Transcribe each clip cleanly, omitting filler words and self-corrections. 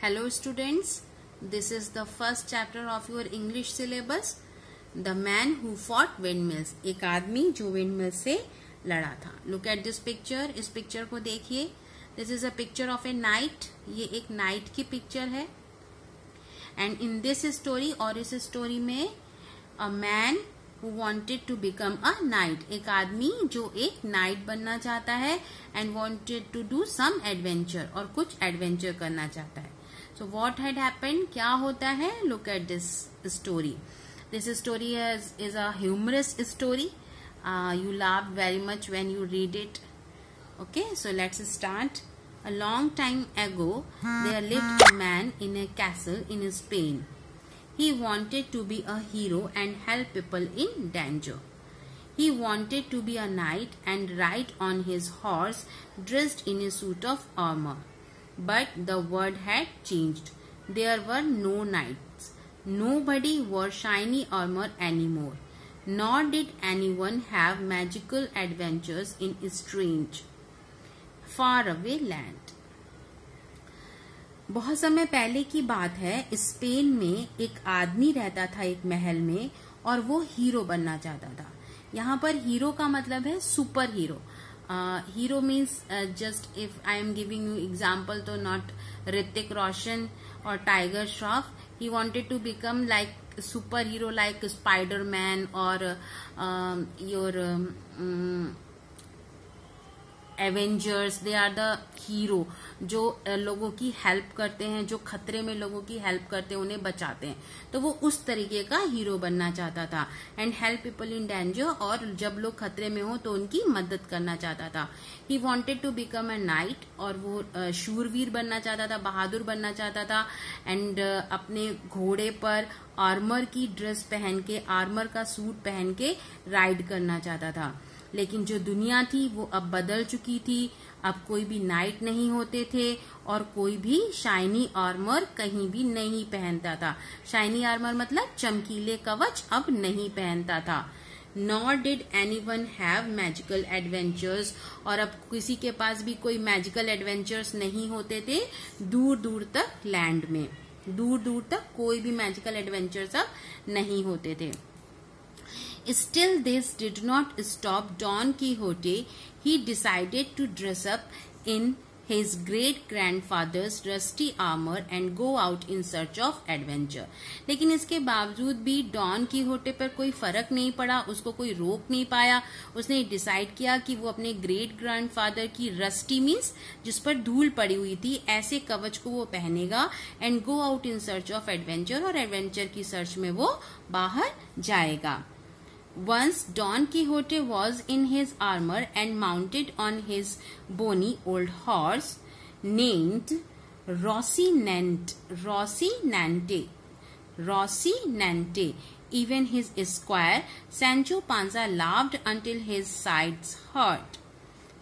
Hello students, this is the first chapter of your English syllabus. The man who fought windmills. एक आदमी जो windmill से लड़ा था. Look at this picture. इस picture को देखिए. This is a picture of a knight. ये एक knight की picture है. And in this story और इस story में a man who wanted to become a knight. एक आदमी जो एक knight बनना चाहता है and wanted to do some adventure और कुछ adventure करना चाहता है. So what had happened? क्या होता है? Look at this story. This story is a humorous story. You laughed very much when you read it. Okay, so let's start. A long time ago, there lived a man in a castle in Spain. He wanted to be a hero and help people in danger. He wanted to be a knight and ride on his horse dressed in a suit of armor. But the world had changed. There were no knights. Nobody wore shiny armor anymore. Nor did anyone have magical adventures in strange, faraway land. बहुत समय पहले की बात है. Spain में एक आदमी रहता था एक महल में और वो हीरो बनना चाहता था. यहाँ पर हीरो का मतलब है super hero. Hero means just if I am giving you example, तो not Hrithik Roshan or Tiger Shroff. He wanted to become like superhero like Spider-Man or your Avengers. They are the hero जो लोगों की help करते हैं, जो खतरे में लोगों की हेल्प करते हैं, उन्हें बचाते हैं. तो वो उस तरीके का हीरो बनना चाहता था. And help people in danger, और जब लोग खतरे में हो तो उनकी मदद करना चाहता था. He wanted to become a knight, और वो शूरवीर बनना चाहता था, बहादुर बनना चाहता था. एंड अपने घोड़े पर आर्मर की ड्रेस पहन के, आर्मर का सूट पहन के राइड करना चाहता था. लेकिन जो दुनिया थी वो अब बदल चुकी थी. अब कोई भी नाइट नहीं होते थे और कोई भी शाइनी आर्मर कहीं भी नहीं पहनता था. शाइनी आर्मर मतलब चमकीले कवच अब नहीं पहनता था. Nor did anyone have magical adventures, और अब किसी के पास भी कोई मैजिकल एडवेंचर्स नहीं होते थे दूर दूर तक लैंड में. दूर दूर तक कोई भी मैजिकल एडवेंचर्स अब नहीं होते थे. Still, this did not stop Don Quixote. He decided to dress up in his great-grandfather's rusty armor and go out in search of adventure. लेकिन इसके बावजूद भी डॉन कीहोटे पर कोई फर्क नहीं पड़ा, उसको कोई रोक नहीं पाया. उसने डिसाइड किया कि वो अपने ग्रेट ग्रैंडफादर की रस्टी मीन्स जिस पर धूल पड़ी हुई थी, ऐसे कवच को वो पहनेगा and go out in search of adventure, और एडवेंचर की सर्च में वो बाहर जाएगा. Once Don Quixote was in his armor and mounted on his bony old horse named Rocinante. Even his esquire Sancho Panza laughed until his sides hurt.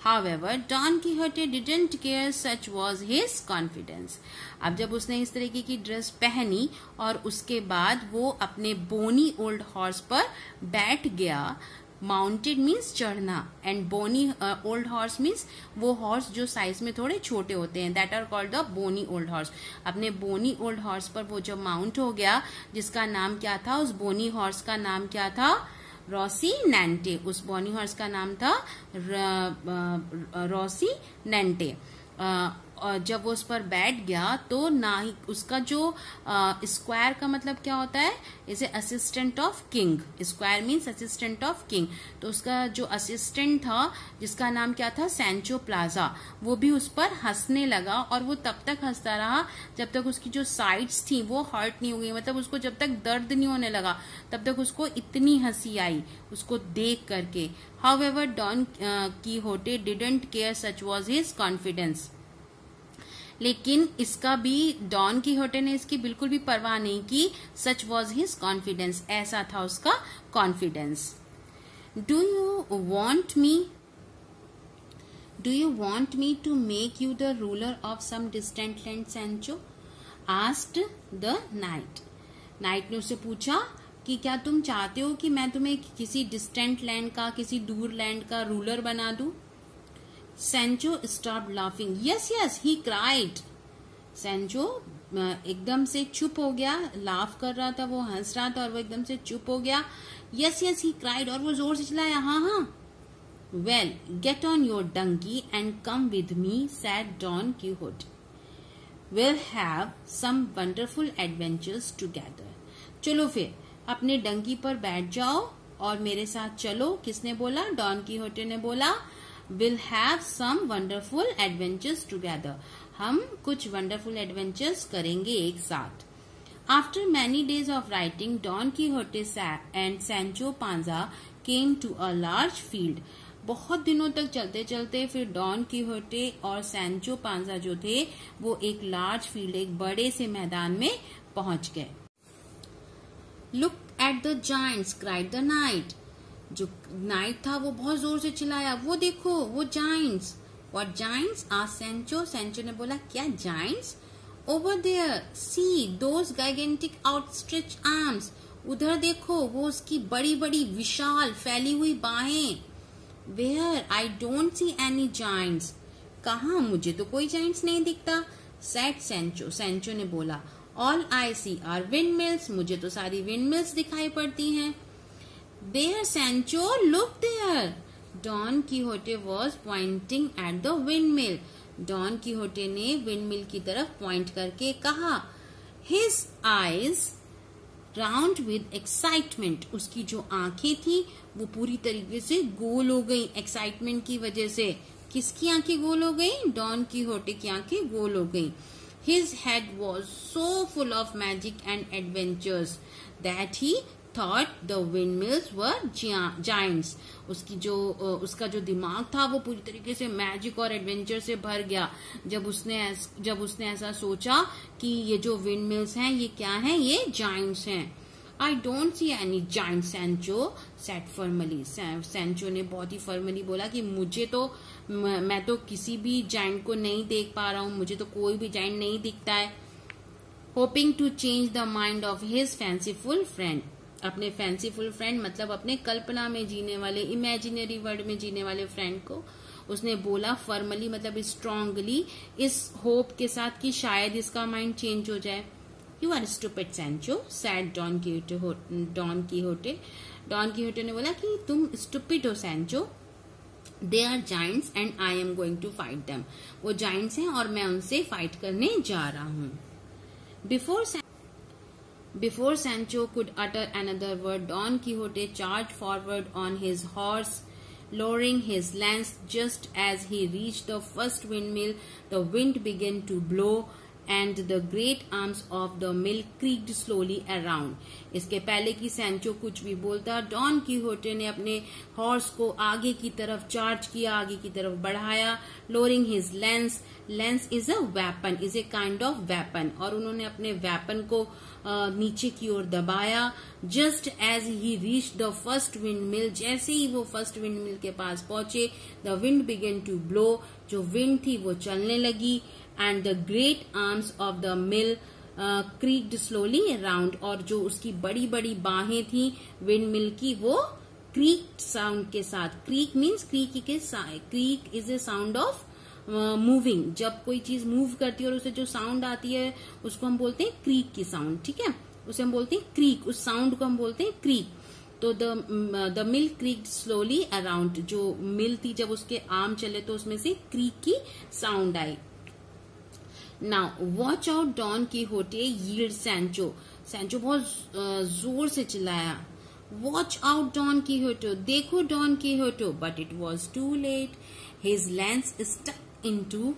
However, Don Quixote didn't care, such was his confidence. अब जब उसने इस तरीके की dress पहनी और उसके बाद वो अपने बोनी ओल्ड हॉर्स पर बैठ गया. माउंटेड मीन्स चढ़ना, and bony old horse means वो हॉर्स जो साइज में थोड़े छोटे होते हैं, that are called the bony old horse. अपने बोनी ओल्ड हॉर्स पर वो जब माउंट हो गया, जिसका नाम क्या था, उस बोनी हॉर्स का नाम क्या था, रोसिनेंटे. उस बोनी हॉर्स का नाम था रोसिनेंटे. और जब वो उस पर बैठ गया तो ना ही उसका जो स्क्वायर का मतलब क्या होता है, is a assistant of king. Square means assistant of king. तो उसका जो असिस्टेंट था जिसका नाम क्या था, सैंचो प्लाजा, वो भी उस पर हंसने लगा. और वो तब तक हंसता रहा जब तक उसकी जो साइड्स थी वो हर्ट नहीं हो गई. मतलब उसको जब तक दर्द नहीं होने लगा तब तक उसको इतनी हंसी आई उसको देख करके. However, Don Quixote didn't care, such was his confidence. लेकिन इसका भी डॉन कीहोटे ने इसकी बिल्कुल भी परवाह नहीं की. सच वॉज हिज कॉन्फिडेंस, ऐसा था उसका confidence. Do you want me to make you the ruler of some distant land, Sancho asked the knight. Knight ने उससे पूछा कि क्या तुम चाहते हो कि मैं तुम्हें किसी डिस्टेंट लैंड का, किसी दूर लैंड का रूलर बना दूं. Sancho stopped laughing. Yes, yes, he cried. Sancho एकदम से चुप हो गया, लाफ कर रहा था, वो हंस रहा था और वो एकदम से चुप हो गया। यस यस ही क्राइड, और वो जोर से चिल्लाया, हाँ हाँ। Well get on your donkey and come with me said Don Quixote, will have some wonderful adventures together. चलो फिर अपने डंकी पर बैठ जाओ और मेरे साथ चलो। किसने बोला? डॉन कीहोटे ने बोला। Will have some wonderful adventures together, हम कुछ वंडरफुल एडवेंचर्स करेंगे एक साथ। After many days of riding Don Quixote and Sancho Panza came to a large field. बहुत दिनों तक चलते चलते फिर डॉन कीहोटे और सैंचो पांजा जो थे वो एक लार्ज फील्ड, एक बड़े से मैदान में पहुंच गए। Look at the giants cried the knight, जो नाइट था वो बहुत जोर से चिल्लाया, वो देखो वो giants. What giants? Asked Sancho. Sancho ने बोला, क्या giants? Over there see those gigantic outstretched arms, उधर देखो वो उसकी बड़ी बड़ी विशाल फैली हुई बाहें। Where? I don't see any giants, कहाँ? मुझे तो कोई जायंट्स नहीं दिखता। सैड सैंचो, सैंचो ने बोला, all I see are windmills, मुझे तो सारी विंड मिल्स दिखाई पड़ती हैं। There Sancho, look there, Don Quixote was pointing at the windmill. Don Quixote ने विंड मिल की तरफ पॉइंट करके कहा। His eyes round with excitement, उसकी जो आंखें थी वो पूरी तरीके से गोल हो गई एक्साइटमेंट की वजह से। किसकी आंखें गोल हो गई? डॉन कीहोटे की आंखें गोल हो गई। His head was so full of magic and adventures that he thought the windmills were giants. उसका जो दिमाग था वो पूरी तरीके से मैजिक और एडवेंचर से भर गया जब उसने ऐसा सोचा कि ये जो विंड मिल्स हैं ये क्या हैं? ये जायंट्स हैं। आई don't see any giant Sancho said formally, Sancho ने बहुत ही फॉर्मली बोला कि मैं तो किसी भी जायंट को नहीं देख पा रहा हूँ, मुझे तो कोई भी जायंट नहीं दिखता है। Hoping to change the mind of his fanciful friend, अपने फैंसीफुल फ्रेंड मतलब अपने कल्पना में जीने वाले, इमेजिनरी वर्ल्ड में जीने वाले फ्रेंड को उसने बोला फॉर्मली मतलब स्ट्रांगली, इस होप के साथ कि शायद इसका माइंड चेंज हो जाए। You are stupid Sancho said Don Quixote. Don Quixote ने बोला कि तुम स्टूपिड हो Sancho. They are giants and I am going to fight them, वो जायंट्स हैं और मैं उनसे फाइट करने जा रहा हूँ। Before Sancho could utter another word, Don Quixote charged forward on his horse, lowering his lance. Just as he reached the first windmill, the wind began to blow, and the great arms of the mill creaked slowly around. इसके पहले कि Sancho कुछ भी बोलता, don Quixote ने अपने horse को आगे की तरफ चार्ज किया, आगे की तरफ बढ़ाया। Lowering his lance, lance is a weapon, is a kind of weapon, और उन्होंने अपने वेपन को नीचे की ओर दबाया। Just as he reach the first windmill, जैसे ही वो फर्स्ट विंड मिल के पास पहुंचे, the wind began to blow, जो विंड थी वो चलने लगी। And the great arms of the mill creaked slowly around, और जो उसकी बड़ी बड़ी बाहें थी विंड मिल की वो क्रीक साउंड के साथ, creek means creek is a sound of moving, जब कोई चीज मूव करती है और उसे जो साउंड आती है उसको हम बोलते हैं क्रीक की साउंड, ठीक है, उसे हम बोलते हैं क्रीक, उस साउंड को हम बोलते हैं क्रीक। तो the mill creaked slowly around, जो मिल थी जब उसके आर्म चले तो उसमें से क्रीक की साउंड आई। Now watch out Don Quixote yelled Sancho, Sancho बहुत जोर से चिल्लाया, वॉच आउट डॉन कीहोटे, देखो Don Quixote, but it was too late. His lance stuck into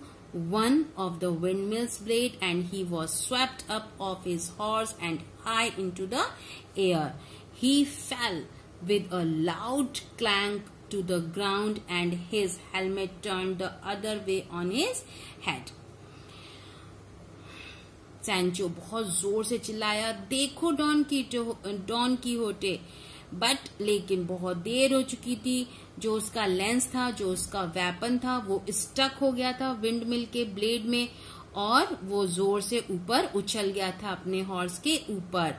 one of the windmill's blade and he was swept up off his horse and high into the air. He fell with a loud clang to the ground and his helmet turned the other way on his head. Sancho बहुत जोर से चिल्लाया, देखो Don Quixote, but लेकिन बहुत देर हो चुकी थी। जो उसका लेंस था, जो उसका वेपन था, वो स्टक हो गया था विंड मिल के ब्लेड में और वो जोर से ऊपर उछल गया था अपने हॉर्स के ऊपर।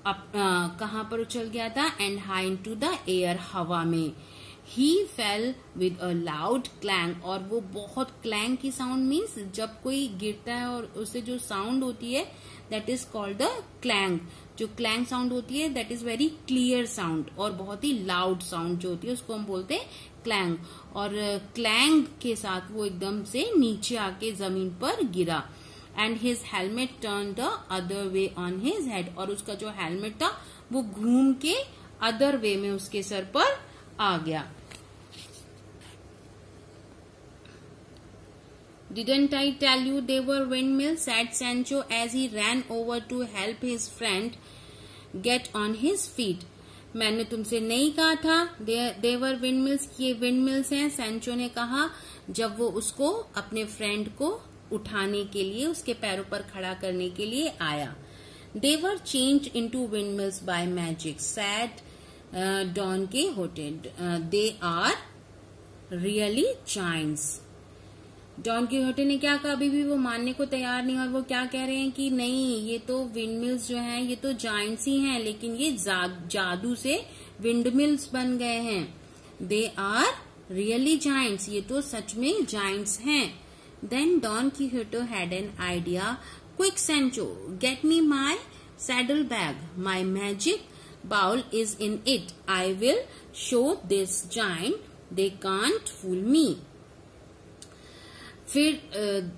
कहाँ पर उछल गया था? And high into the air, हवा में। He fell with a loud clang, और वो बहुत clang की साउंड मीन्स जब कोई गिरता है और उससे जो साउंड होती है that is called the clang. जो clang साउंड होती है that is very clear sound, और बहुत ही loud साउंड जो होती है उसको हम बोलते हैं clang. और clang के साथ वो एकदम से नीचे आके जमीन पर गिरा. And his helmet turned the other way on his head, और उसका जो हेलमेट था वो घूम के अदर वे में उसके सर पर आ गया. Didn't I tell you they were windmills? Said Sancho as he ran over to help his friend get on his feet. मैंने तुमसे नहीं कहा था they were windmills, ये windmills हैं. सैंचो ने कहा जब वो उसको अपने फ्रेंड को उठाने के लिए, उसके पैरों पर खड़ा करने के लिए आया. They were changed into windmills by magic, said Don Quixote. They are really giants. Don Quixote ने क्या कहा, अभी भी वो मानने को तैयार नहीं, और वो क्या कह रहे हैं कि नहीं, ये तो विंडमिल्स जो हैं ये तो जाइंट्स ही हैं, लेकिन ये जादू से विंडमिल्स बन गए हैं. दे आर रियली जाइंट्स, ये तो सच में जाइंट्स हैं. Then Don Quixote had an idea. Quick Sancho, get me my saddle bag, my magic bowl is in it. I will show this giant they can't fool me. फिर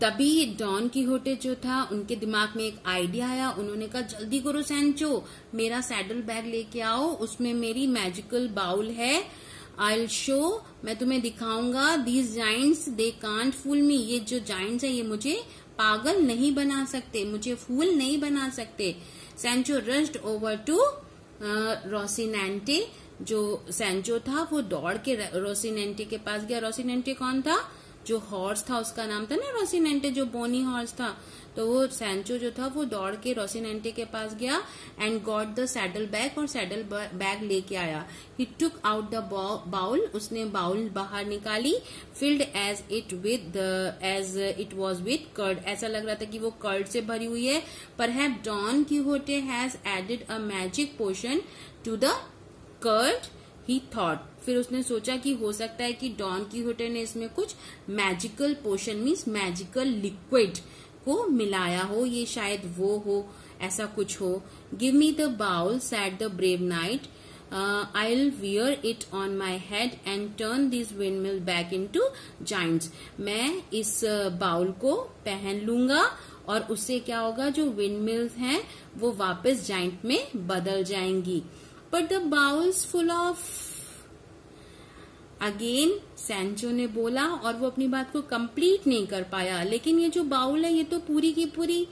तभी don कीहोटे जो था उनके दिमाग में एक आइडिया आया. उन्होंने कहा जल्दी करो सैंचो, मेरा सैडल बैग लेके आओ, उसमें मेरी मैजिकल बाउल है. आई शो, मैं तुम्हें दिखाऊंगा. These Giants they can't fool मी, ये जो जाइंट्स है ये मुझे पागल नहीं बना सकते, मुझे फूल नहीं बना सकते. Sancho rushed over to Rocinante. जो सैंचो था वो दौड़ के रोसिनेंटे के पास गया. रोसिनेंटे कौन था, जो हॉर्स था उसका नाम था ना रोसिनेंटे, जो बोनी हॉर्स था. तो वो सैंचो जो था वो दौड़ के रोसिनेंटे के पास गया and got the saddle bag, और सैडल बैग लेके आया. He took out the bowl, उसने बाउल बाहर निकाली. Filled as it was with curd, ऐसा लग रहा था कि वो कर्ड से भरी हुई है. Perhaps Don Quixote has added a magic potion to the curd, he thought. फिर उसने सोचा कि हो सकता है कि डॉन कीहोटे ने इसमें कुछ मैजिकल पोशन मीन्स मैजिकल लिक्विड को मिलाया हो, ये शायद वो हो, ऐसा कुछ हो. Give me the bowl, said the brave knight. I will wear it on my head and turn this windmill back into giants. मैं इस बाउल को पहन लूंगा और उससे क्या होगा, जो विंडमिल्स हैं वो वापस जाइंट में बदल जाएंगी. But the bowls full of, again Sancho ने बोला, और वो अपनी बात को कंप्लीट नहीं कर पाया. लेकिन ये जो बाउल है ये तो पूरी की पूरी,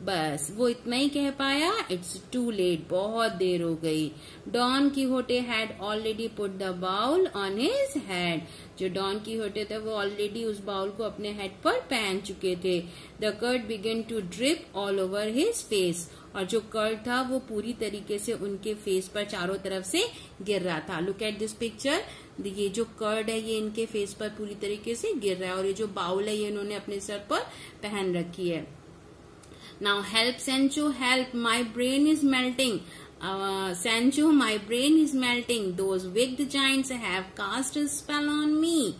बस वो इतना ही कह पाया. इट्स टू लेट, बहुत देर हो गई. Don Quixote had already put the bowl on his head. जो डॉन कीहोटे थे वो ऑलरेडी उस बाउल को अपने हेड पर पहन चुके थे. The curd began to drip all over his face, और जो कर्ड था वो पूरी तरीके से उनके फेस पर चारों तरफ से गिर रहा था. Look at this picture. ये जो कर्ड है ये इनके फेस पर पूरी तरीके से गिर रहा है, और ये जो बाउल है ये इन्होंने अपने सर पर पहन रखी है. Now help Sancho help, my brain is melting. Sancho, my brain is melting. Those wicked giants have cast a spell on me.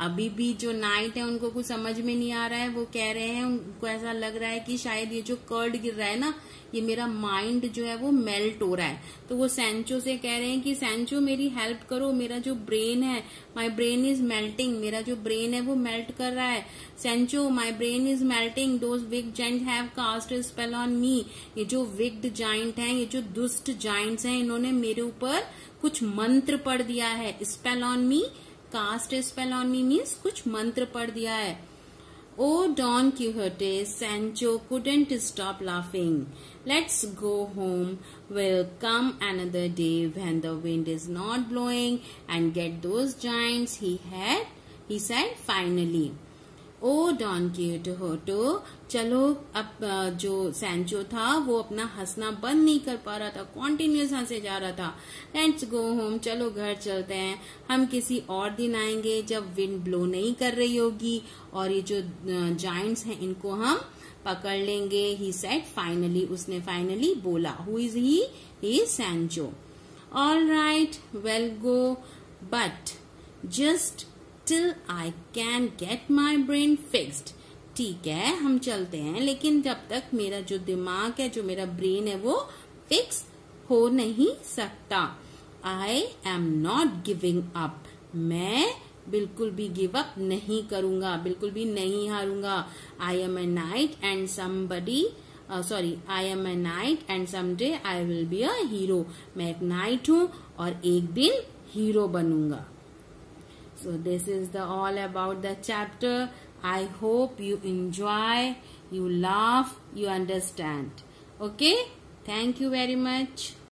अभी भी जो नाइट है उनको कुछ समझ में नहीं आ रहा है. वो कह रहे हैं, उनको ऐसा लग रहा है कि शायद ये जो कर्ड गिर रहा है ना, ये मेरा माइंड जो है वो मेल्ट हो रहा है. तो वो सैंचो से कह रहे हैं कि सैंचो मेरी हेल्प करो, मेरा जो ब्रेन है, माई ब्रेन इज मेल्टिंग, मेरा जो ब्रेन है वो मेल्ट कर रहा है. Sancho, my brain is melting. Those wicked giant have cast a spell on me. ये जो विग्ड जाइंट हैं, ये जो दुष्ट जाइंट्स हैं, इन्होंने मेरे ऊपर कुछ मंत्र पढ़ दिया है. Spell on me, cast spell on me means कुछ मंत्र पढ़ दिया है. Oh Don Quixote, Sancho couldn't stop laughing. Let's go home. We'll come another day when the wind is not blowing and get those giants, he said finally. Oh Don Quixote, चलो. अब जो Sancho था वो अपना हंसना बंद नहीं कर पा रहा था, कॉन्टिन्यूस हंसे जा रहा था. लेट्स गो होम, चलो घर चलते हैं. हम किसी और दिन आएंगे जब विंड ब्लो नहीं कर रही होगी, और ये जो जाइंट्स हैं इनको हम पकड़ लेंगे. ही सेड फाइनली, उसने फाइनली बोला. Who is he is Sancho. All right, well go, but just till I can get my brain fixed. ठीक है, हम चलते हैं, लेकिन जब तक मेरा जो दिमाग है, जो मेरा ब्रेन है, वो फिक्स हो नहीं सकता। I am not giving up. मैं बिल्कुल भी गिव अप नहीं करूंगा, बिल्कुल भी नहीं हारूंगा। I am a knight and somebody I am a knight and someday I will be a hero. मैं एक नाइट हूं और एक दिन हीरो बनूंगा। So this is the all about the chapter. I hope you enjoy, you laugh, you understand. Okay? Thank you very much.